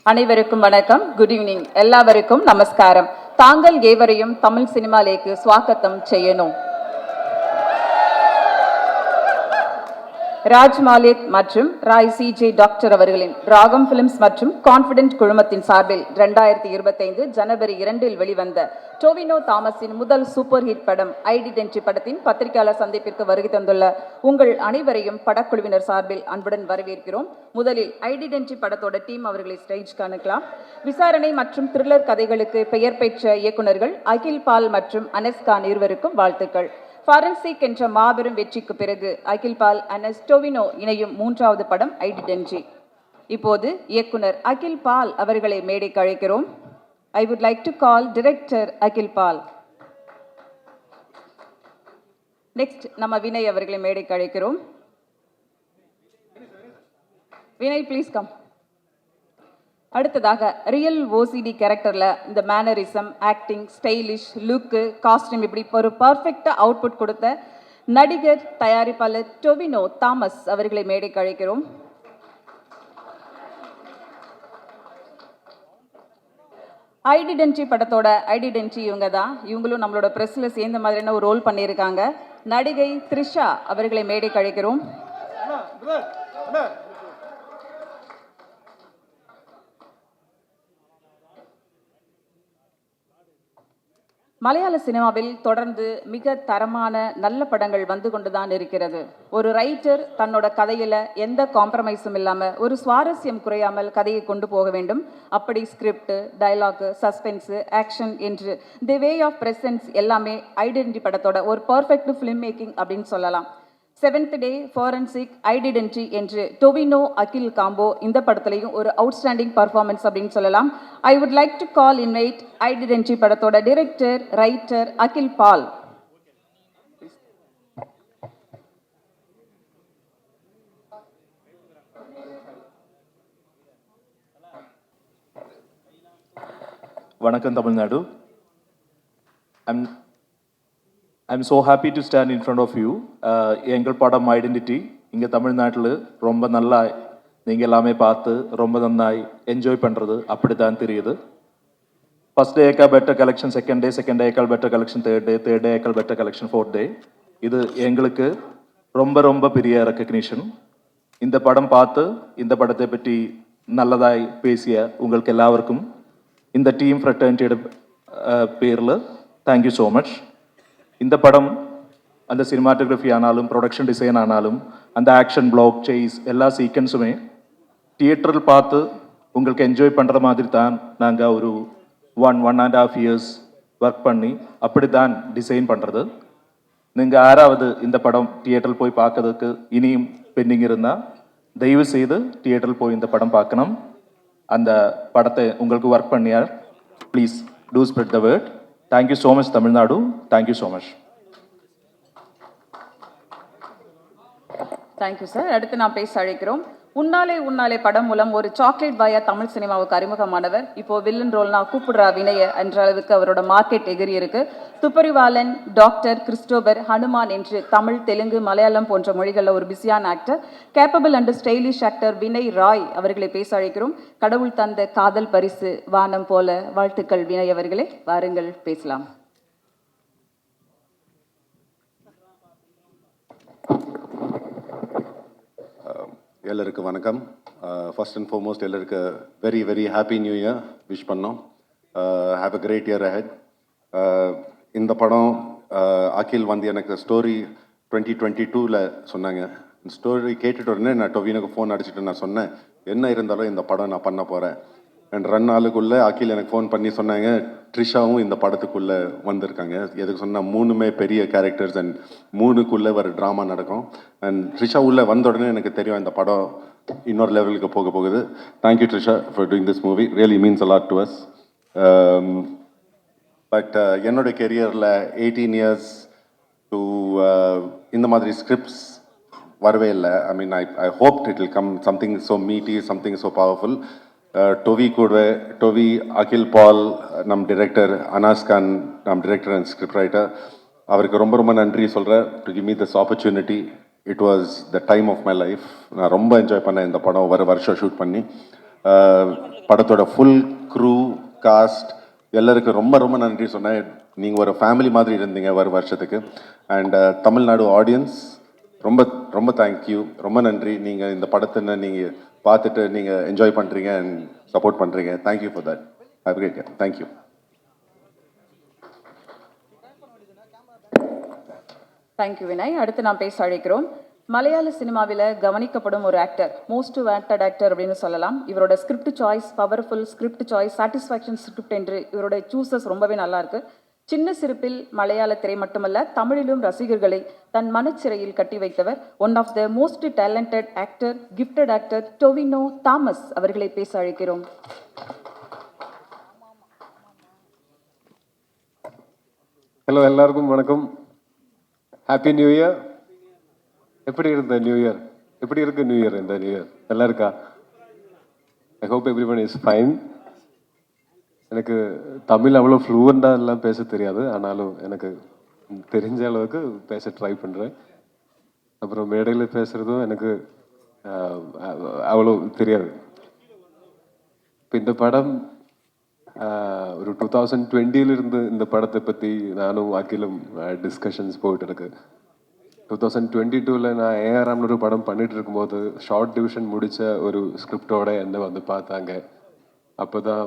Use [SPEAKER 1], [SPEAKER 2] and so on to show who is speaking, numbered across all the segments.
[SPEAKER 1] அனைவருக்கும் வணக்கம். Good evening. எல்லாவருக்கும் நமஸ்காரம். தாங்கள் ஏவரையும் தமிழ் சினிமாலேக்கு ஸ்வாகத்தம் செய்யணும். ராஜ் மாலிக் மற்றும் ராய் CJ டாக்டர் அவர்களின் ராகம் பிலிம்ஸ் மற்றும் கான்பிடென்ட் குழுமத்தின் சார்பில் 2025 ஜனவரி 2 வெளிவந்த டோவினோ தாமஸின் முதல் சூப்பர் ஹிட் படம் ஐடென்டி படத்தின் பத்திரிகையாளர் சந்திப்பிற்கு வருகை தந்துள்ள உங்கள் அனைவரையும் படக்குழுவினர் சார்பில் அன்புடன் வரவேற்கிறோம். முதலில் ஐடென்டி படத்தோட டீம் அவர்களை ஸ்டேஜ்க்கு அனுப்பலாம். விசாரணை மற்றும் த்ரில்லர் கதைகளுக்கு பெயர் பெற்ற இயக்குநர்கள் அகில் பால் மற்றும் அனஸ் கான் இருவருக்கும் வாழ்த்துக்கள். ஃபாரன்சிக் என்ற மாபெரும் வெற்றிக்கு பிறகு அகில் பால் அனஸ் டோவினோ இணையும் 3வது படம் ஐடென்டி. இப்போது இயக்குனர் அகில் பால் அவர்களை மேடைக்கு அழைக்கிறோம். I would like to call director Akhil Paul. Next நம்ம வினய் அவர்களை மேடைக்கு அழைக்கிறோம். Vinay please come. அடுத்ததாக ரியல் OCD கேரக்டர்ல இந்த mannerism, acting, stylish look, costume இப்படி ஒரு பர்ஃபெக்டா அவுட்புட் கொடுத்த நடிகர் தயாரிப்பாளர் டோவினோ தாமஸ் அவர்களை மேடைக்கு அழைக்கிறோம். ஐடென்டி படத்தோட ஐடென்டி இவங்க தான். இவங்களும் நம்மளோட பிரஸ்ல சேர்ந்த மாதிரியான ஒரு ரோல் பண்ணியிருக்காங்க. நடிகை த்ரிஷா அவர்களை மேடைக்கு அழைக்கிறோம். மலையாள சினிமாவில் தொடர்ந்து மிக தரமான நல்ல படங்கள் வந்து கொண்டுதான் இருக்கிறது. ஒரு ரைட்டர் தன்னோட கதையில எந்த காம்ப்ரமைஸும் இல்லாம ஒரு சுவாரஸ்யம் குறையாமல் கதையை கொண்டு போக வேண்டும். அப்படி ஸ்கிரிப்ட், டயலாக், சஸ்பென்ஸ், ஆக்ஷன் என்று தி வே ஆஃப் பிரசன்ஸ் எல்லாமே ஐடென்டி படத்தோட ஒரு பர்ஃபெக்ட் ஃபிலிம் மேக்கிங் அப்படின்னு சொல்லலாம். 7th டே, ஃபாரன்சிக், ஐடென்டி என்று டோவினோ அகில் காம்போ இந்த படத்துலையும் ஒரு அவுட்ஸ்டாண்டிங் பர்ஃபார்மன்ஸ் அப்படின்னு சொல்லலாம். ஐ would like to call invite identity படத்தோட டைரக்டர், ரைட்டர் அகில் பால்.
[SPEAKER 2] வணக்கம் Tamil Nadu. I'm so happy to stand in front of you. எங்கள் படம் ஐடென்டிட்டி இங்கே தமிழ்நாட்டில் ரொம்ப நல்லா நீங்கள் எல்லாமே பார்த்து ரொம்ப நன்னாய் என்ஜாய் பண்ணுறது அப்படி தான் தெரியுது. ஃபர்ஸ்ட் டே ஏக்கா பெட்டர் கலெக்ஷன், செகண்ட் டே ஏக்கால் பெட்டர் கலெக்ஷன், தேர்ட் டே ஏக்கால் பெட்டர் கலெக்ஷன், ஃபோர்த் டே. இது எங்களுக்கு ரொம்ப ரொம்ப பெரிய ரெக்கக்னிஷன். இந்த படம் பார்த்து இந்த படத்தை பற்றி நல்லதாய் பேசிய உங்களுக்கு எல்லாருக்கும் இந்த டீம் ஃப்ரெட்டர்னிட்டியோட பேரில் தேங்க்யூ ஸோ மச். இந்த படம் அந்த சினிமாட்டோகிராஃபி ஆனாலும், ப்ரொடக்ஷன் டிசைன் ஆனாலும், அந்த ஆக்ஷன் பிளாக், சேஸ் எல்லா சீக்வன்ஸுமே தியேட்டரில் பார்த்து உங்களுக்கு என்ஜாய் பண்ணுற மாதிரி தான் நாங்கள் ஒரு 1.5 இயர்ஸ் ஒர்க் பண்ணி அப்படி தான் டிசைன் பண்ணுறது. நீங்கள் யாராவது இந்த படம் தியேட்டரில் போய் பார்க்கறதுக்கு இனியும் பெண்டிங் இருந்தால் தயவு செய்து தியேட்டரில் போய் இந்த படம் பார்க்கணும். அந்த படத்தை உங்களுக்கு ஒர்க் பண்ணியார் please to spread the word. Thank you so much Tamil Nadu. Thank you so much.
[SPEAKER 1] Thank you sir. அடுத்து நாம் பேச அழைக்கிறோம். உன்னாலே உன்னாலே படம் மூலம் ஒரு சாக்லேட் பாயா தமிழ் சினிமாவுக்கு அறிமுகமானவர். இப்போ வில்லன் ரோல்னா கூப்பிடுறா வினய என்ற அளவுக்கு அவரோட மார்க்கெட் எகிரி இருக்கு. துப்பறிவாளன், டாக்டர், கிறிஸ்டோபர், ஹனுமான் என்று தமிழ், தெலுங்கு, மலையாளம் போன்ற மொழிகளில் ஒரு பிஸியான actor, capable and stylish actor Vinay Rai அவர்களை பேச அழைக்கிறோம். கடவுள் தந்த காதல் பரிசு வானம் போல. வாழ்த்துக்கள் வினய் அவர்களே, வாருங்கள் பேசலாம்.
[SPEAKER 3] எல்லாருக்கும் வணக்கம். ஃபர்ஸ்ட் அண்ட் ஃபார்மோஸ்ட் எல்லாருக்கு very very happy new year wish பண்ணோம். Have a great year ahead. இந்த படம் அகில் வந்து எனக்கு ஸ்டோரி 2022 சொன்னாங்க. ஸ்டோரி கேட்டுட்டு உடனே நான் டொவினுக்கு ஃபோன் அடிச்சுட்டு நான் சொன்னேன், என்ன இருந்தாலும் இந்த படம் நான் பண்ண போகிறேன். அண்ட் 2 நாளுக்குள்ளே அகில் எனக்கு ஃபோன் பண்ணி சொன்னாங்க, ட்ரிஷாவும் இந்த படத்துக்குள்ளே வந்திருக்காங்க. எதுக்கு சொன்னால் 3மே பெரிய கேரக்டர்ஸ் அண்ட் 3க்குள்ளே ஒரு ட்ராமா நடக்கும். அண்ட் ட்ரிஷா உள்ளே வந்த உடனே எனக்கு தெரியும் இந்த படம் இன்னொரு லெவலுக்கு போக போகுது. Thank you Trisha for doing this movie, really means a lot to us. But என்னோட கெரியரில் 18 இயர்ஸ் டு இந்த மாதிரி ஸ்கிரிப்ட்ஸ் வரவே இல்லை. I mean I hoped it will come something so meaty, something so powerful. Tovi, Akhil Paul, நம் டிரெக்டர் அனாஸ் கான், நம் டிரெக்டர் அண்ட் ஸ்கிரிப்ட் ரைட்டர், அவருக்கு ரொம்ப ரொம்ப நன்றி சொல்கிறேன் to give me this opportunity. It was the time of my life. நான் ரொம்ப என்ஜாய் பண்ணேன் இந்த படம் வருஷம் ஷூட் பண்ணி. படத்தோட ஃபுல் க்ரூ, காஸ்ட் எல்லாருக்கும் ரொம்ப ரொம்ப நன்றி சொன்னேன். நீங்கள் ஒரு ஃபேமிலி மாதிரி இருந்தீங்க வருஷத்துக்கு. அண்ட் தமிழ்நாடு ஆடியன்ஸ் ரொம்ப ரொம்ப தேங்க்யூ, ரொம்ப நன்றி. நீங்கள் இந்த படத்தை நீங்கள் பார்த்துட்டு நீங்கள் என்ஜாய் பண்ணுறீங்க அண்ட் சப்போர்ட் பண்ணுறீங்க. Thank you for that. Have a great day. Thank you.
[SPEAKER 1] Thank you Vinay. அடுத்து நாம் பேச அழைக்கிறோம். மலையாள சினிமாவில் கவனிக்கப்படும் ஒரு ஆக்டர், மோஸ்ட் வாண்டட் ஆக்டர் அப்படின்னு சொல்லலாம். இவரோட script choice powerful, script choice satisfaction script என்று இவரோட சூசஸ் ரொம்பவே நல்லா இருக்கு. சின்ன சிரிப்பில் மலையாள திரை மட்டுமல்ல தமிழிலும் ரசிகர்களை தன் மனச்சிறையில் கட்டி வைத்தவர் one of the most talented actor, gifted actor Tovino Thomas அவர்களை பேச அழைக்கிறோம்.
[SPEAKER 4] ஹலோ, எல்லாருக்கும் வணக்கம். Happy new year. எப்படி இருந்த நியூ இயர்? எப்படி இருக்கு நியூ இயர்? இந்த நியூ இயர் நல்லா இருக்கா? I hope everyone is fine. எனக்கு தமிழ் அவ்வளோ ஃப்ளூவெண்ட்டாக எல்லாம் பேச தெரியாது, ஆனாலும் எனக்கு தெரிஞ்ச அளவுக்கு பேச ட்ரை பண்ணுறேன். அப்புறம் மேடையில் பேசுகிறதும் எனக்கு அவ்வளோ தெரியாது. இப்போ இந்த படம் ஒரு 2020 இந்த படத்தை பற்றி நானும் அகிலும் டிஸ்கஷன்ஸ் போயிட்டு இருக்கு. 2022 நான் ஏஆர்ஆம்னு ஒரு படம் பண்ணிட்டு இருக்கும்போது ஷார்ட் டிவிஷன் முடித்த ஒரு ஸ்கிரிப்டோட என்னை வந்து பார்த்தாங்க. அப்போ தான்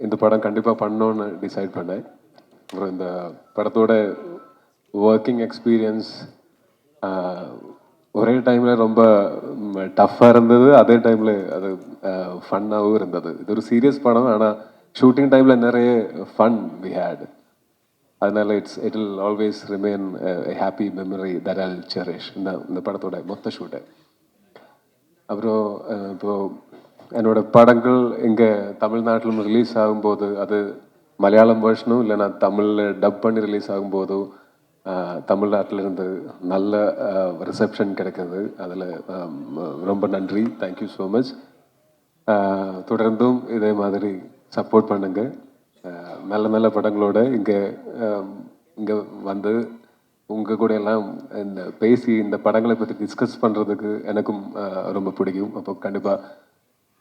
[SPEAKER 4] இந்த படம் கண்டிப்பாக பண்ணோன்னு டிசைட் பண்ணேன். அப்புறம் இந்த படத்தோட ஒர்க்கிங் எக்ஸ்பீரியன்ஸ் ஒரே டைமில் ரொம்ப டஃப்பாக இருந்தது, அதே டைமில் அது ஃபன்னாகவும் இருந்தது. இது ஒரு சீரியஸ் படம், ஆனால் ஷூட்டிங் டைமில் நிறைய ஃபன் வி ஹேட். அதனால it will always remain happy memory that Jal cherish இந்த படத்தோட மொத்த ஷூட்டை. அப்புறம் இப்போது என்னோட படங்கள் இங்கே தமிழ்நாட்டிலும் ரிலீஸ் ஆகும்போது அது மலையாளம் வேர்ஷனும் இல்லைனா தமிழில் டப் பண்ணி ரிலீஸ் ஆகும்போதும் தமிழ்நாட்டிலிருந்து நல்ல ரிசப்ஷன் கிடைக்குது. அதில் ரொம்ப நன்றி. Thank you so much. தொடர்ந்தும் இதே மாதிரி சப்போர்ட் பண்ணுங்க. நல்ல நல்ல படங்களோட இங்கே வந்து உங்கள் கூட எல்லாம் இந்த பேசி இந்த படங்களை பற்றி டிஸ்கஸ் பண்ணுறதுக்கு எனக்கும் ரொம்ப பிடிக்கும். அப்போ கண்டிப்பாக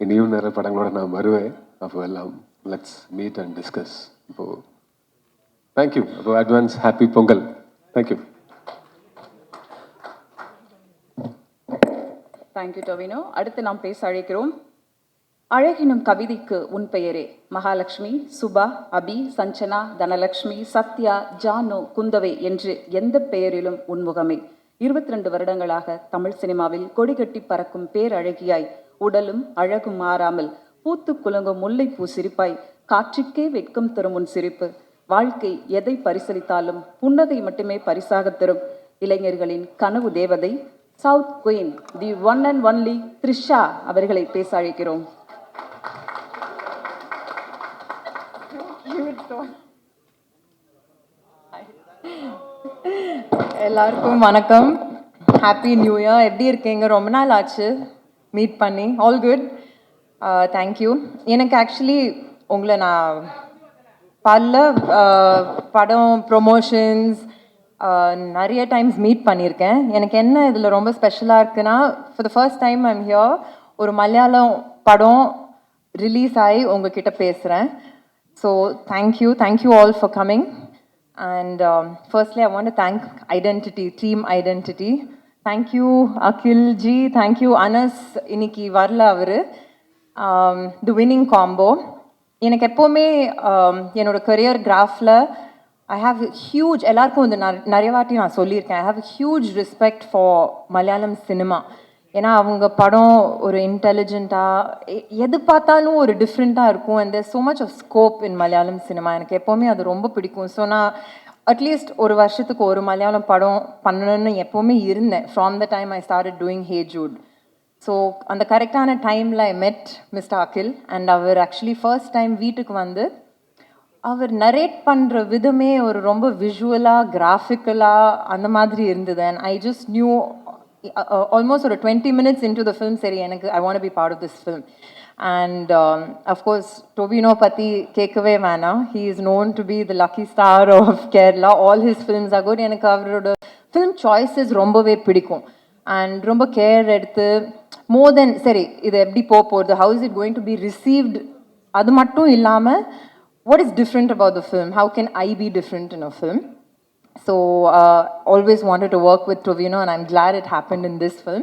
[SPEAKER 4] இனியும் நிறைய படங்களோட நான் வருவேன். அப்போ எல்லாம் லெட்ஸ் மீட் அண்ட் டிஸ்கஸ். இப்போது தேங்க்யூ. அப்போ advance happy Pongal. Thank you.
[SPEAKER 1] Thank you Tovino. அடுத்து நாம் பேச அழைக்கிறோம். அழகினும் கவிதைக்கு உன் பெயரே. மகாலட்சுமி, சுபா, அபி, சஞ்சனா, தனலட்சுமி, சத்யா, ஜானு, குந்தவை என்று எந்த பெயரிலும் உன்முகமே. 22 வருடங்களாக தமிழ் சினிமாவில் கொடிகட்டி பறக்கும் பேரழகியாய், உடலும் அழகும் மாறாமல் பூத்து குலுங்கும் முல்லைப்பூ சிரிப்பாய், காற்றுக்கே வெட்கம் தரும் உன் சிரிப்பு. வாழ்க்கை எதை பரிசளித்தாலும் புன்னகை மட்டுமே பரிசாக தரும் இளைஞர்களின் கனவு தேவதை, south queen, the one and only Trisha அவர்களை பேச அழைக்கிறோம்.
[SPEAKER 5] எல்லாருக்கும் வணக்கம். Happy new year. எப்படி இருக்கீங்க? ரொம்ப நாள் ஆச்சு மீட் பண்ணி. All good. தேங்க்யூ. எனக்கு ஆக்சுவலி உங்களை நான் பல படம் ப்ரொமோஷன்ஸ் நிறைய டைம்ஸ் மீட் பண்ணியிருக்கேன். எனக்கு என்ன இதில் ரொம்ப ஸ்பெஷலாக இருக்குன்னா, for the first time I'm here ஒரு மலையாளம் படம் ரிலீஸ் ஆகி உங்ககிட்ட பேசுகிறேன். So thank you all for coming. And firstly, I want to thank Identity, Team Identity. Thank you, Akhil ji. Thank you, Anas. Iniki varla avaru. The winning combo. எனக்கு எப்போவுமே என்னோட career கிராஃபில் I have huge, எல்லாருக்கும் வந்து நிறைய வாட்டி நான் சொல்லியிருக்கேன், I have huge respect for Malayalam cinema. ஏன்னா அவங்க படம் ஒரு இன்டெலிஜென்ட்டாக எது பார்த்தாலும் ஒரு டிஃப்ரெண்ட்டாக இருக்கும். And there so much of scope in Malayalam cinema. எனக்கு எப்போவுமே அது ரொம்ப பிடிக்கும். ஸோ நான் அட்லீஸ்ட் ஒரு வருஷத்துக்கு ஒரு மலையாளம் படம் பண்ணணும்னு எப்போவுமே இருந்தேன். From the time I started doing hey Jude. So அந்த கரெக்டான டைமில் I met mister Akhil. And அவர் ஆக்சுவலி ஃபர்ஸ்ட் டைம் வீட்டுக்கு வந்து அவர் நரேட் பண்ணுற விதமே ஒரு ரொம்ப விஷுவலாக கிராஃபிக்கலாக அந்த மாதிரி இருந்தது. And I just new almost ஒரு 20 minutes into the film, சரி எனக்கு I want to be part of this film. And of course Tobino பற்றி கேட்கவே வேணாம். He is known to be the lucky star of Kerala. All his films are good. எனக்கு அவரோட film choices ரொம்பவே பிடிக்கும். And ரொம்ப கேர் எடுத்து more than சரி இது எப்படி போகுது, how is it going to be received, அது மட்டும் இல்லாமல் what is different about the film, how can I be different in a film. So always wanted to work with Tovino, and I'm glad it happened in this film.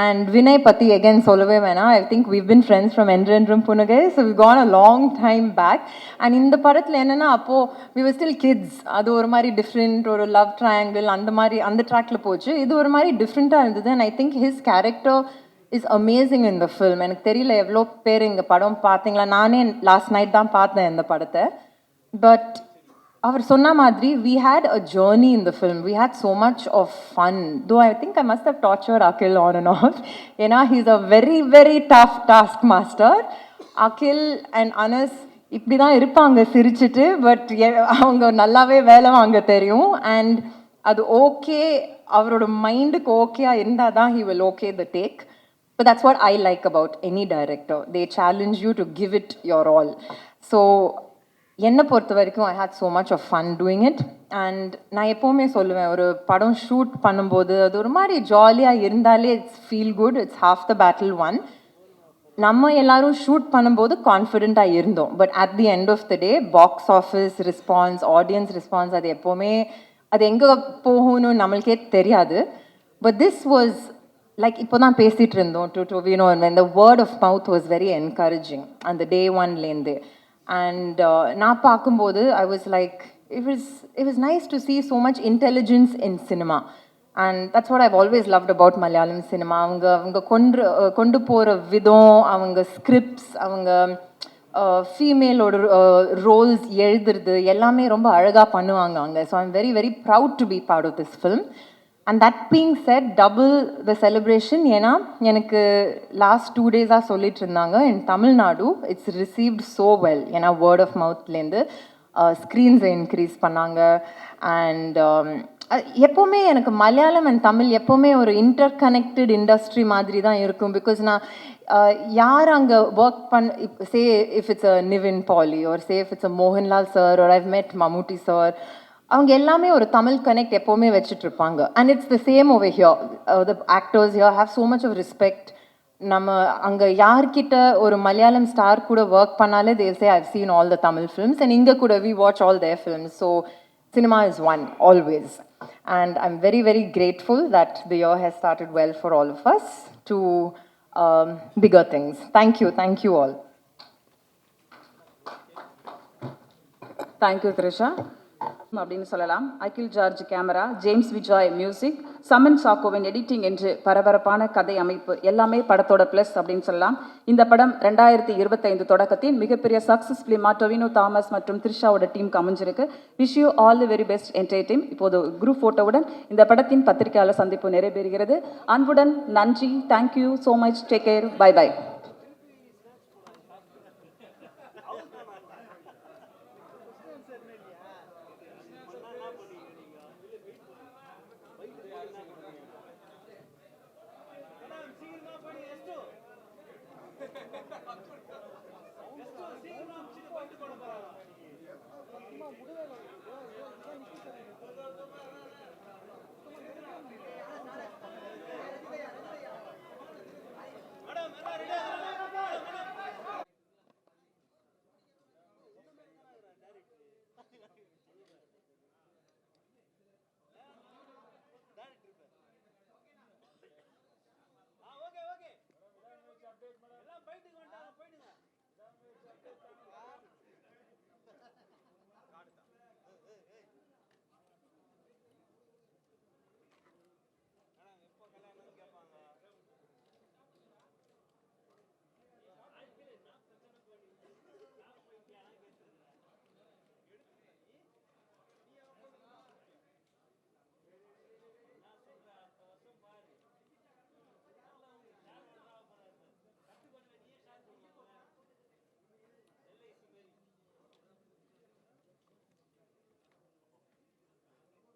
[SPEAKER 5] And Vinay Pati again solove vena, I think we've been friends from Endrendrum Punagai, so we've gone a long time back. And in the padathla enna appo we were still kids, adu oru mari different, or love triangle and mari and track la pochu, idu oru mari different ah irundhu. And I think his character is amazing in the film. எனக்கு தெரியல எவ்வளோ பேர் இந்த படம் பார்த்தீங்களா. நானே last night தான் பார்த்தேன் இந்த படத்தை. பட் அவர் சொன்ன மாதிரி we had a journey in the film. We had so much of fun. Though I think I must have tortured Akhil on and off. ஏன்னா he's a very very tough task master. Akhil and Anas இப்படி தான் இருப்பாங்க சிரிச்சிட்டு, but அவங்க நல்லாவே வேலை வாங்க தெரியும். அண்ட் அது ஓகே, அவரோட மைண்டுக்கு ஓகேயா இருந்தால் தான் he will okay the take. But that's what I like about any director. They challenge you to give it your all. So என்னை பொறுத்த வரைக்கும் I had so much of fun doing it. And நான் எப்போவுமே சொல்லுவேன், ஒரு படம் shoot பண்ணும்போது அது ஒரு மாதிரி ஜாலியாக இருந்தாலே it's feel good, it's half the battle won. நம்ம எல்லாரும் ஷூட் பண்ணும்போது கான்ஃபிடென்ட்டாக இருந்தோம், but at the end of the day box office response, audience response, அது எப்போவுமே அது எங்கே போகணும்னு நம்மளுக்கே தெரியாது. பட் திஸ் வாஸ் லைக் இப்போ தான் பேசிகிட்டு இருந்தோம் to Tovino, and the word of mouth was very encouraging அந்த day ஒன்லேருந்து. And நான் பார்க்கும்போது I was like, it was nice to see so much intelligence in cinema. And that's what I've always loved about Malayalam cinema. அவங்க கொண்டு போகிற விதம், அவங்க scripts, அவங்க ஃபீமேலோட ரோல்ஸ் எழுதுறது எல்லாமே ரொம்ப அழகாக பண்ணுவாங்க அங்கே. So I'm very very proud to be part of this film. And that being said, double the celebration. ஏன்னா எனக்கு லாஸ்ட் 2 days சொல்லிட்டு இருந்தாங்க, in Tamil Nadu it's received so well. ஏன்னா வேர்ட் ஆஃப் மவுத்லேருந்து ஸ்க்ரீன்ஸை இன்க்ரீஸ் பண்ணாங்க. அண்ட் எப்போவுமே எனக்கு மலையாளம் அண்ட் தமிழ் எப்போவுமே ஒரு இன்டர் கனெக்டட் இண்டஸ்ட்ரி மாதிரி தான் இருக்கும். பிகாஸ் நான் யார் அங்கே work say if it's a Nivin Pauly, or say if it's a Mohanlal sir, or I've met Mammootty sir, அவங்க எல்லாமே ஒரு தமிழ் கனெக்ட் எப்போவுமே வச்சுட்டு இருப்பாங்க. And it's the same over here. The actors here have so much of respect. நம்ம அங்கே யார்கிட்ட ஒரு மலையாளம் ஸ்டார் கூட ஒர்க் பண்ணாலே they say I've seen all the Tamil films, and இங்கே கூட we watch all their films. So cinema is one always. And I'm very very grateful that the year has started well for all of us to bigger things. Thank you all.
[SPEAKER 1] Thank you Trisha அப்படின்னு சொல்லலாம். Akhil George camera, James Vijay music, Chaman சாக்கோவின் editing என்று பரபரப்பான கதை அமைப்பு எல்லாமே படத்தோட plus அப்படின்னு சொல்லலாம். இந்த படம் 2025 தொடக்கத்தின் மிகப்பெரிய சக்ஸஸ் ஃபிலிமா டொவினோ தாமஸ் மற்றும் த்ரிஷாவோட டீமுக்கு அமைஞ்சிருக்கு. Wish you all the very best entire team. இப்போது குரூப் ஃபோட்டோவுடன் இந்த படத்தின் பத்திரிகையாளர் சந்திப்பு நிறைவேறுகிறது. அன்புடன் நன்றி. Thank you so much. Take care. Bye bye.
[SPEAKER 6] முடியல